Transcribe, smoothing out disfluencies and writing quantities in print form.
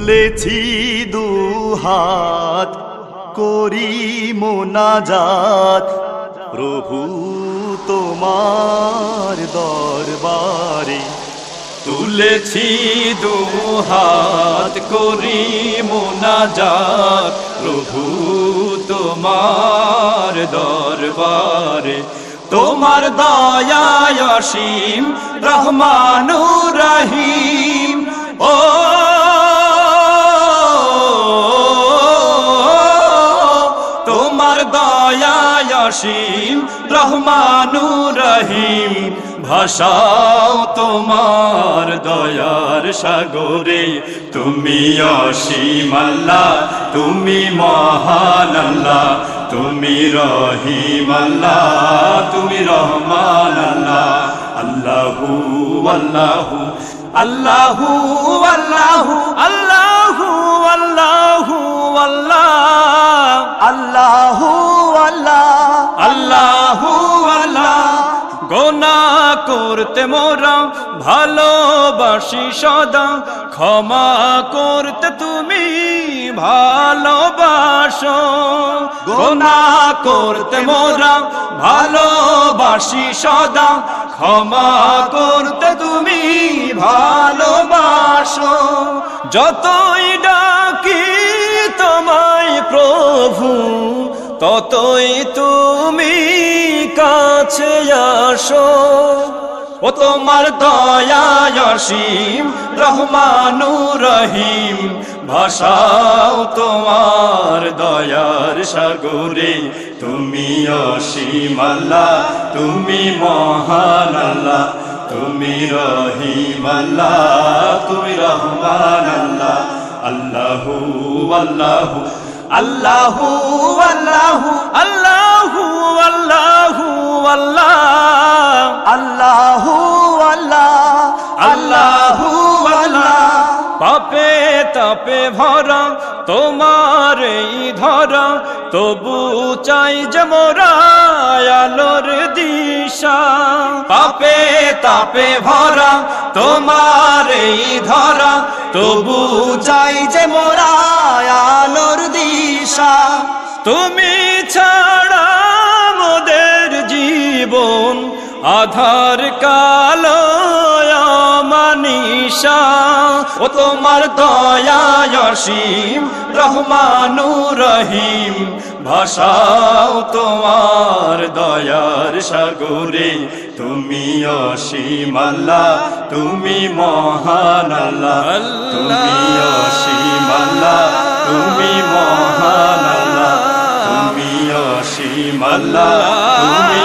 তুলেছি দুহাত করি মোনাজাত প্রভু তোমার দরবারে তুলেছি দুহাত করি মোনাজাত প্রভু তোমার দরবারে তোমার দয়ায় অসীম রহমানুর রহিম ও তোমার দয়ায় অসীম রহমানুর রহিম ভাষাও তোমার দয়ার সাগরে তুমি অসীম আল্লাহ তুমি মহান আল্লাহ তুমি রহিম আল্লাহ তুমি রহমান আল্লাহ আল্লাহু আল্লাহু আল্লাহু আল্লাহু আল্লাহু আল্লাহু আল্লাহ আল্লাহু আল্লাহ আল্লাহু আল্লাহ গোনাহ করতে মোরা ভালোবাসি সদা ক্ষমা করতে তুমি ভালোবাসো গোনাহ করতে মোরা ভালোবাসি সদা ক্ষমা করতে তুমি ভালোবাসো যতই ডাকি তোমায় প্রভু ততই তুমি কাছে আসো ও তোমার দয়ায় অসীম রহমানুর রহিম ভাষাও তোমার দয়ার সাগরে তুমি অসীম আল্লাহ তুমি মহান আল্লাহ তুমি রহিম আল্লাহ তুমি রহমান আল্লাহ আল্লাহু আল্লাহু আল্লাহু আল্লাহু আল্লাহু আল্লাহু আল্লাহ আল্লাহু আল্লাহ আল্লাহু আল্লাহ পাপে তাপে ভরা তোমার এই ধরা তবু চাই যে মোরা আলোর দিশা পাপে তাপে ভরা তোমার এই ধরা তবু চাই যে মোরা আলোর দিশা তুমি ছাড়া মোদের জীবন আধার কালো মানিশা ও তোমার দয়ায় অসীম রহমানুর রহিম ভাষাও তোমার দয়ার সাগরে তুমি অসীম আল্লাহ তুমি মহান আল্লাহ তুমি অসীম আল্লাহ তুমি মহান আল্লাহ তুমি অসীম আল্লাহ তুমি